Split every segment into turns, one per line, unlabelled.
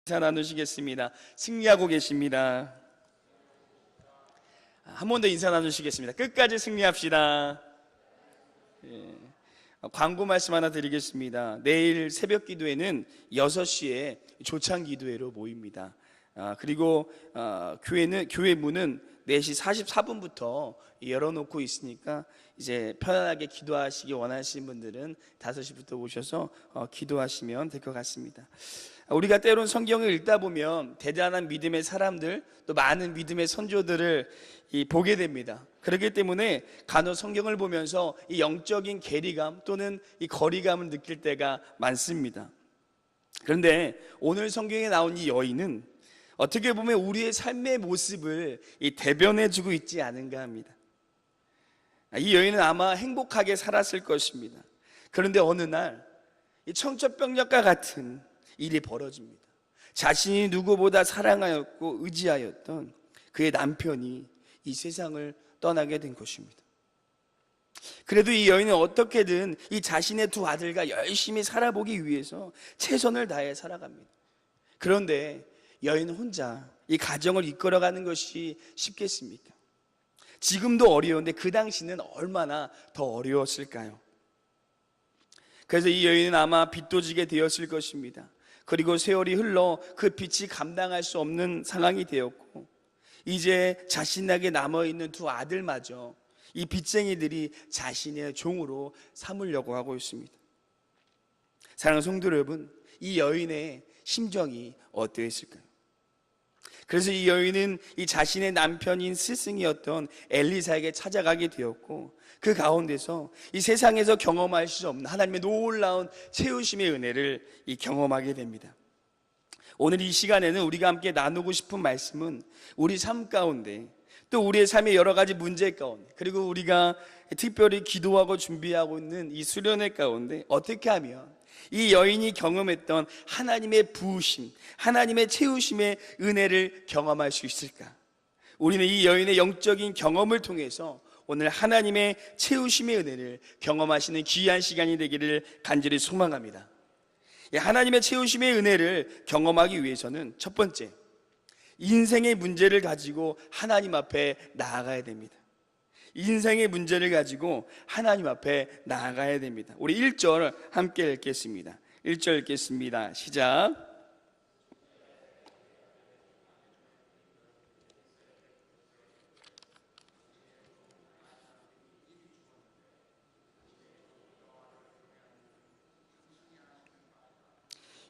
인사 나누시겠습니다. 승리하고 계십니다. 한 번 더 인사 나누시겠습니다. 끝까지 승리합시다. 예. 광고 말씀 하나 드리겠습니다. 내일 새벽 기도회는 6시에 조창 기도회로 모입니다. 그리고 교회 문은 4시 44분부터 열어놓고 있으니까 이제 편안하게 기도하시기 원하시는 분들은 5시부터 오셔서 기도하시면 될 것 같습니다. 우리가 때론 성경을 읽다 보면 대단한 믿음의 사람들, 또 많은 믿음의 선조들을 보게 됩니다. 그렇기 때문에 간혹 성경을 보면서 이 영적인 괴리감 또는 이 거리감을 느낄 때가 많습니다. 그런데 오늘 성경에 나온 이 여인은 어떻게 보면 우리의 삶의 모습을 대변해주고 있지 않은가 합니다. 이 여인은 아마 행복하게 살았을 것입니다. 그런데 어느 날 이 청첩병력과 같은 일이 벌어집니다. 자신이 누구보다 사랑하였고 의지하였던 그의 남편이 이 세상을 떠나게 된 것입니다. 그래도 이 여인은 어떻게든 이 자신의 두 아들과 열심히 살아보기 위해서 최선을 다해 살아갑니다. 그런데 여인은 혼자 이 가정을 이끌어가는 것이 쉽겠습니까? 지금도 어려운데 그 당시는 얼마나 더 어려웠을까요? 그래서 이 여인은 아마 빚도 지게 되었을 것입니다. 그리고 세월이 흘러 그 빚이 감당할 수 없는 상황이 되었고, 이제 자신에게 남아있는 두 아들마저 이 빚쟁이들이 자신의 종으로 삼으려고 하고 있습니다. 사랑하는 성도 여러분, 이 여인의 심정이 어떠했을까요? 그래서 이 여인은 이 자신의 남편인 스승이었던 엘리사에게 찾아가게 되었고, 그 가운데서 이 세상에서 경험할 수 없는 하나님의 놀라운 채우심의 은혜를 경험하게 됩니다. 오늘 이 시간에는 우리가 함께 나누고 싶은 말씀은 우리 삶 가운데, 또 우리의 삶의 여러 가지 문제 가운데, 그리고 우리가 특별히 기도하고 준비하고 있는 이 수련회 가운데 어떻게 하면 이 여인이 경험했던 하나님의 부으심, 하나님의 채우심의 은혜를 경험할 수 있을까? 우리는 이 여인의 영적인 경험을 통해서 오늘 하나님의 채우심의 은혜를 경험하시는 귀한 시간이 되기를 간절히 소망합니다. 하나님의 채우심의 은혜를 경험하기 위해서는 첫 번째, 인생의 문제를 가지고 하나님 앞에 나아가야 됩니다. 인생의 문제를 가지고 하나님 앞에 나아가야 됩니다. 우리 1절 함께 읽겠습니다. 1절 읽겠습니다. 시작.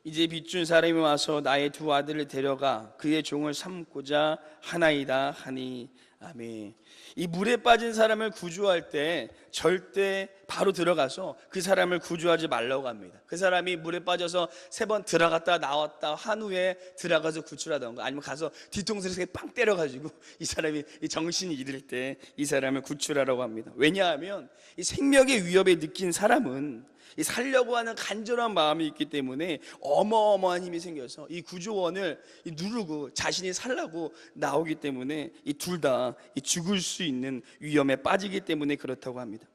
이제 빚준 사람이 와서 나의 두 아들을 데려가 그의 종을 삼고자 하나이다 하니. 아멘. 이 물에 빠진 사람을 구조할 때 절대 바로 들어가서 그 사람을 구조하지 말라고 합니다. 그 사람이 물에 빠져서 3번 들어갔다 나왔다 한 후에 들어가서 구출하던가, 아니면 가서 뒤통수를 빵 때려가지고 이 사람이 정신이 잃을 때 이 사람을 구출하라고 합니다. 왜냐하면 이 생명의 위협에 느낀 사람은 이 살려고 하는 간절한 마음이 있기 때문에 어마어마한 힘이 생겨서 이 구조원을 누르고 자신이 살라고 나오기 때문에 이 둘 다 죽을 수 있는 위험에 빠지기 때문에 그렇다고 합니다.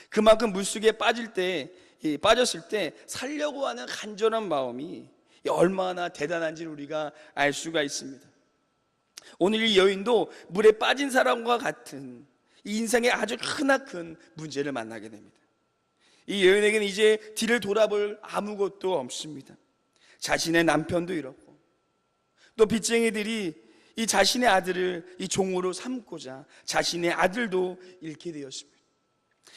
그만큼 물속에 빠졌을 때 살려고 하는 간절한 마음이 얼마나 대단한지 우리가 알 수가 있습니다. 오늘 이 여인도 물에 빠진 사람과 같은 인생의 아주 크나큰 문제를 만나게 됩니다. 이 여인에게는 이제 뒤를 돌아볼 아무것도 없습니다. 자신의 남편도 잃었고, 또 빚쟁이들이 이 자신의 아들을 이 종으로 삼고자 자신의 아들도 잃게 되었습니다.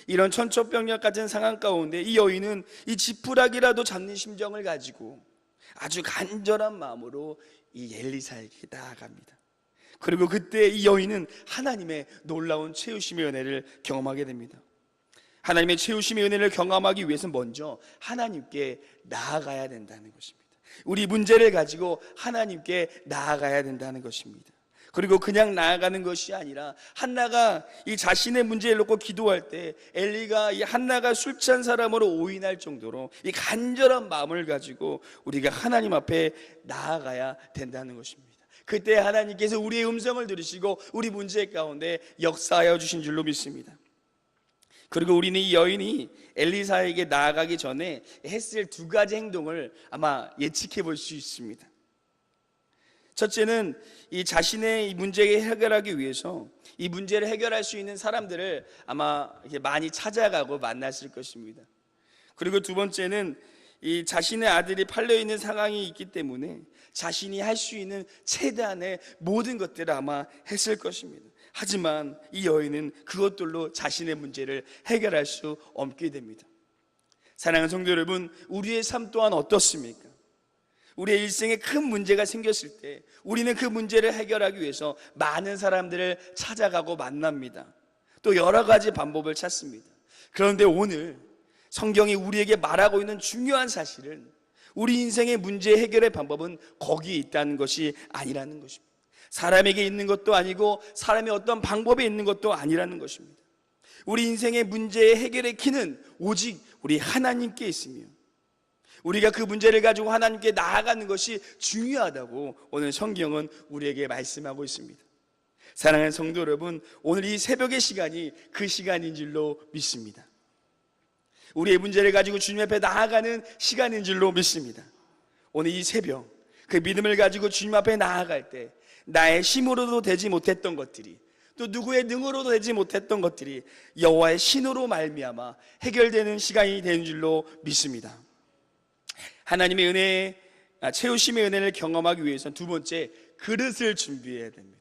이런 천초병력 같은 상황 가운데 이 여인은 이 지푸라기라도 잡는 심정을 가지고 아주 간절한 마음으로 이 엘리사에게 나아갑니다. 그리고 그때 이 여인은 하나님의 놀라운 채우심의 은혜를 경험하게 됩니다. 하나님의 채우심의 은혜를 경험하기 위해서 먼저 하나님께 나아가야 된다는 것입니다. 우리 문제를 가지고 하나님께 나아가야 된다는 것입니다. 그리고 그냥 나아가는 것이 아니라 한나가 이 자신의 문제를 놓고 기도할 때 엘리가 이 한나가 술 취한 사람으로 오인할 정도로 이 간절한 마음을 가지고 우리가 하나님 앞에 나아가야 된다는 것입니다. 그때 하나님께서 우리의 음성을 들으시고 우리 문제 가운데 역사하여 주신 줄로 믿습니다. 그리고 우리는 이 여인이 엘리사에게 나아가기 전에 했을 2가지 행동을 아마 예측해 볼 수 있습니다. 첫째는 이 자신의 이 문제를 해결하기 위해서 이 문제를 해결할 수 있는 사람들을 아마 이렇게 많이 찾아가고 만났을 것입니다. 그리고 두 번째는 이 자신의 아들이 팔려 있는 상황이 있기 때문에 자신이 할 수 있는 최대한의 모든 것들을 아마 했을 것입니다. 하지만 이 여인은 그것들로 자신의 문제를 해결할 수 없게 됩니다. 사랑하는 성도 여러분, 우리의 삶 또한 어떻습니까? 우리의 일생에 큰 문제가 생겼을 때 우리는 그 문제를 해결하기 위해서 많은 사람들을 찾아가고 만납니다. 또 여러 가지 방법을 찾습니다. 그런데 오늘 성경이 우리에게 말하고 있는 중요한 사실은 우리 인생의 문제 해결의 방법은 거기에 있다는 것이 아니라는 것입니다. 사람에게 있는 것도 아니고 사람의 어떤 방법에 있는 것도 아니라는 것입니다. 우리 인생의 문제의 해결의 키는 오직 우리 하나님께 있으며 우리가 그 문제를 가지고 하나님께 나아가는 것이 중요하다고 오늘 성경은 우리에게 말씀하고 있습니다. 사랑하는 성도 여러분, 오늘 이 새벽의 시간이 그 시간인 줄로 믿습니다. 우리의 문제를 가지고 주님 앞에 나아가는 시간인 줄로 믿습니다. 오늘 이 새벽 그 믿음을 가지고 주님 앞에 나아갈 때 나의 힘으로도 되지 못했던 것들이, 또 누구의 능으로도 되지 못했던 것들이 여호와의 신으로 말미암아 해결되는 시간이 되는 줄로 믿습니다. 하나님의 은혜, 채우심의 은혜를 경험하기 위해서는 두 번째, 그릇을 준비해야 됩니다.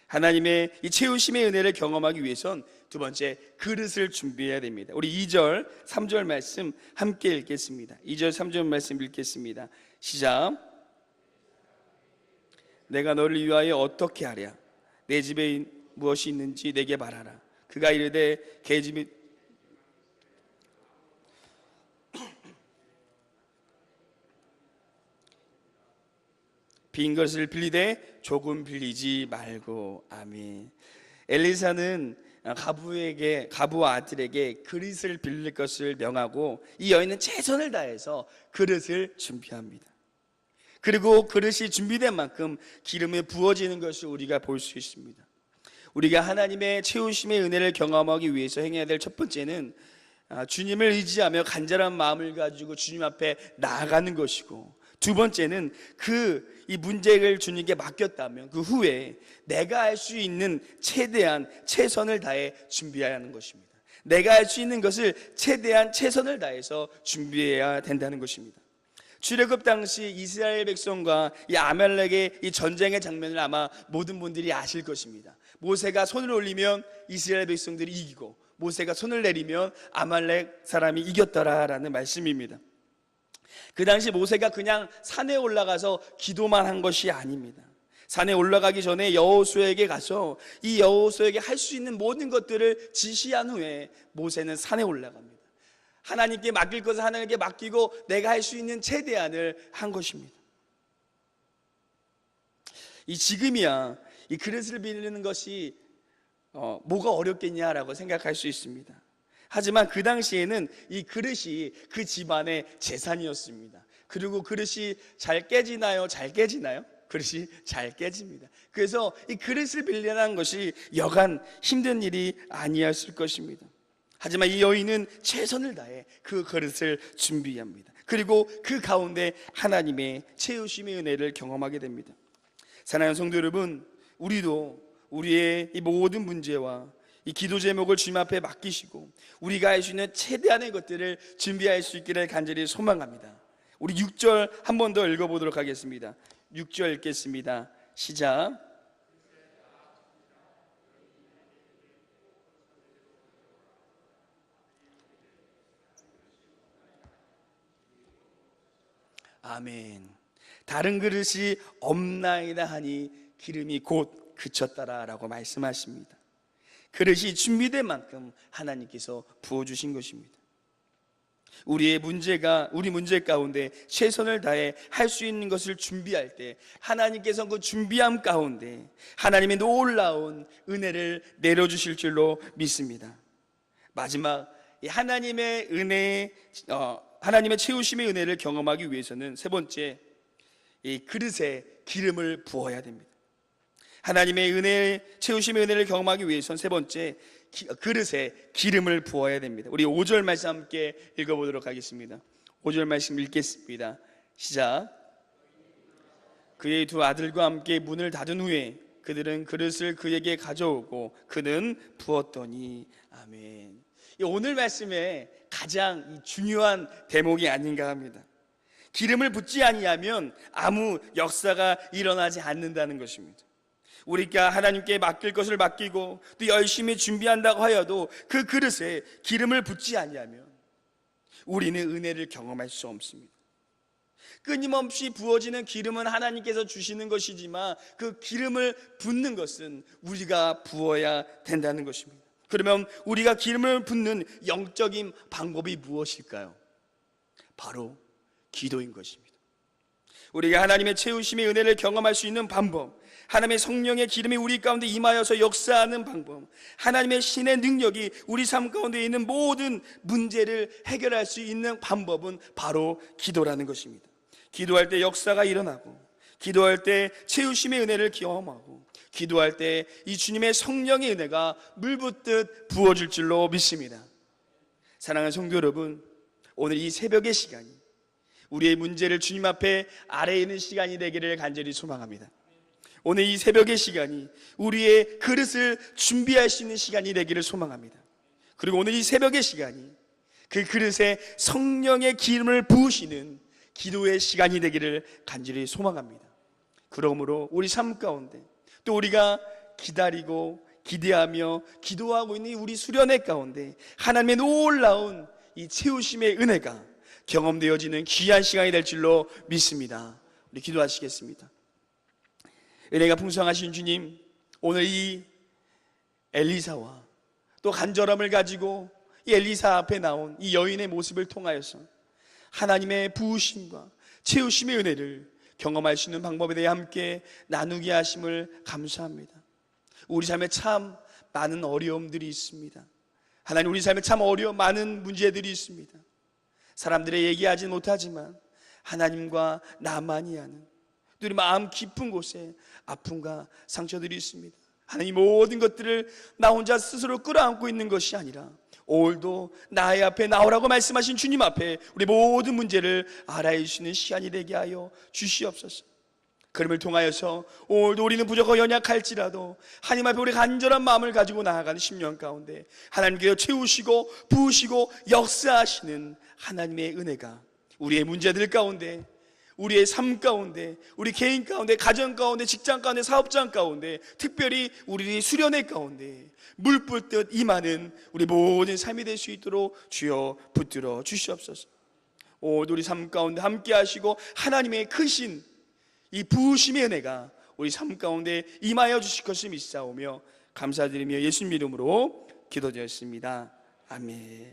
하나님의 이 채우심의 은혜를 경험하기 위해선 두 번째, 그릇을 준비해야 됩니다. 우리 2절, 3절 말씀 함께 읽겠습니다. 2절, 3절 말씀 읽겠습니다. 시작. 내가 너를 위하여 어떻게 하랴? 내 집에 무엇이 있는지 내게 말하라. 그가 이르되 계집이 빈 것을 빌리되 조금 빌리지 말고. 아멘. 엘리사는 가부와 아들에게 그릇을 빌릴 것을 명하고 이 여인은 최선을 다해서 그릇을 준비합니다. 그리고 그릇이 준비된 만큼 기름이 부어지는 것을 우리가 볼 수 있습니다. 우리가 하나님의 채우심의 은혜를 경험하기 위해서 행해야 될 첫 번째는 주님을 의지하며 간절한 마음을 가지고 주님 앞에 나아가는 것이고, 두 번째는 이 문제를 주님께 맡겼다면 그 후에 내가 할 수 있는 최대한 최선을 다해 준비해야 하는 것입니다. 내가 할 수 있는 것을 최대한 최선을 다해서 준비해야 된다는 것입니다. 출애굽 당시 이스라엘 백성과 이 아말렉의 이 전쟁의 장면을 아마 모든 분들이 아실 것입니다. 모세가 손을 올리면 이스라엘 백성들이 이기고 모세가 손을 내리면 아말렉 사람이 이겼더라라는 말씀입니다. 그 당시 모세가 그냥 산에 올라가서 기도만 한 것이 아닙니다. 산에 올라가기 전에 여호수아에게 가서 이 여호수아에게 할 수 있는 모든 것들을 지시한 후에 모세는 산에 올라갑니다. 하나님께 맡길 것을 하나님께 맡기고 내가 할 수 있는 최대한을 한 것입니다. 지금이야 이 그릇을 빌리는 것이 뭐가 어렵겠냐라고 생각할 수 있습니다. 하지만 그 당시에는 이 그릇이 그 집안의 재산이었습니다. 그리고 그릇이 잘 깨지나요? 잘 깨지나요? 그릇이 잘 깨집니다. 그래서 이 그릇을 빌리는 것이 여간 힘든 일이 아니었을 것입니다. 하지만 이 여인은 최선을 다해 그 그릇을 준비합니다. 그리고 그 가운데 하나님의 채우심의 은혜를 경험하게 됩니다. 사랑하는 성도 여러분, 우리도 우리의 이 모든 문제와 이 기도 제목을 주님 앞에 맡기시고 우리가 할 수 있는 최대한의 것들을 준비할 수 있기를 간절히 소망합니다. 우리 6절 한 번 더 읽어보도록 하겠습니다. 6절 읽겠습니다. 시작. 아멘. 다른 그릇이 없나이다 하니 기름이 곧 그쳤더라라고 말씀하십니다. 그릇이 준비된 만큼 하나님께서 부어주신 것입니다. 우리 문제 가운데 최선을 다해 할 수 있는 것을 준비할 때 하나님께서 그 준비함 가운데 하나님의 놀라운 은혜를 내려주실 줄로 믿습니다. 마지막 하나님의 은혜, 하나님의 채우심의 은혜를 경험하기 위해서는 세 번째, 이 그릇에 기름을 부어야 됩니다. 하나님의 은혜, 채우심의 은혜를 경험하기 위해서는 세 번째, 그릇에 기름을 부어야 됩니다. 우리 5절 말씀 함께 읽어보도록 하겠습니다. 5절 말씀 읽겠습니다. 시작. 그의 두 아들과 함께 문을 닫은 후에 그들은 그릇을 그에게 가져오고 그는 부었더니. 아멘. 오늘 말씀의 가장 중요한 대목이 아닌가 합니다. 기름을 붓지 아니하면 아무 역사가 일어나지 않는다는 것입니다. 우리가 하나님께 맡길 것을 맡기고 또 열심히 준비한다고 하여도 그 그릇에 기름을 붓지 아니하면 우리는 은혜를 경험할 수 없습니다. 끊임없이 부어지는 기름은 하나님께서 주시는 것이지만 그 기름을 붓는 것은 우리가 부어야 된다는 것입니다. 그러면 우리가 기름을 붓는 영적인 방법이 무엇일까요? 바로 기도인 것입니다. 우리가 하나님의 채우심의 은혜를 경험할 수 있는 방법, 하나님의 성령의 기름이 우리 가운데 임하여서 역사하는 방법, 하나님의 신의 능력이 우리 삶 가운데 있는 모든 문제를 해결할 수 있는 방법은 바로 기도라는 것입니다. 기도할 때 역사가 일어나고, 기도할 때 채우심의 은혜를 경험하고, 기도할 때 이 주님의 성령의 은혜가 물붓듯 부어질 줄로 믿습니다. 사랑하는 성도 여러분, 오늘 이 새벽의 시간이 우리의 문제를 주님 앞에 아래에 있는 시간이 되기를 간절히 소망합니다. 오늘 이 새벽의 시간이 우리의 그릇을 준비할 수 있는 시간이 되기를 소망합니다. 그리고 오늘 이 새벽의 시간이 그 그릇에 성령의 기름을 부으시는 기도의 시간이 되기를 간절히 소망합니다. 그러므로 우리 삶 가운데 또 우리가 기다리고 기대하며 기도하고 있는 우리 수련회 가운데 하나님의 놀라운 이 채우심의 은혜가 경험되어지는 귀한 시간이 될 줄로 믿습니다. 우리 기도하시겠습니다. 은혜가 풍성하신 주님, 오늘 이 엘리사와 또 간절함을 가지고 이 엘리사 앞에 나온 이 여인의 모습을 통하여서 하나님의 부으심과 채우심의 은혜를 경험할 수 있는 방법에 대해 함께 나누게 하심을 감사합니다. 우리 삶에 참 많은 어려움들이 있습니다. 하나님, 우리 삶에 참 많은 문제들이 있습니다. 사람들의 얘기하지 못하지만 하나님과 나만이 아는 또 우리 마음 깊은 곳에 아픔과 상처들이 있습니다. 하나님, 모든 것들을 나 혼자 스스로 끌어안고 있는 것이 아니라 오늘도 나의 앞에 나오라고 말씀하신 주님 앞에 우리 모든 문제를 알아주시는 시간이 되게 하여 주시옵소서. 그럼을 통하여서 오늘도 우리는 부족하고 연약할지라도 하나님 앞에 우리 간절한 마음을 가지고 나아가는 10년 가운데 하나님께서 채우시고 부으시고 역사하시는 하나님의 은혜가 우리의 문제들 가운데, 우리의 삶 가운데, 우리 개인 가운데, 가정 가운데, 직장 가운데, 사업장 가운데, 특별히 우리 수련회 가운데 물붓듯 임하는 우리 모든 삶이 될 수 있도록 주여 붙들어 주시옵소서. 오늘 우리 삶 가운데 함께 하시고 하나님의 크신 이 부으심의 은혜가 우리 삶 가운데 임하여 주실 것을 믿사오며 감사드리며 예수님 이름으로 기도드렸습니다. 아멘.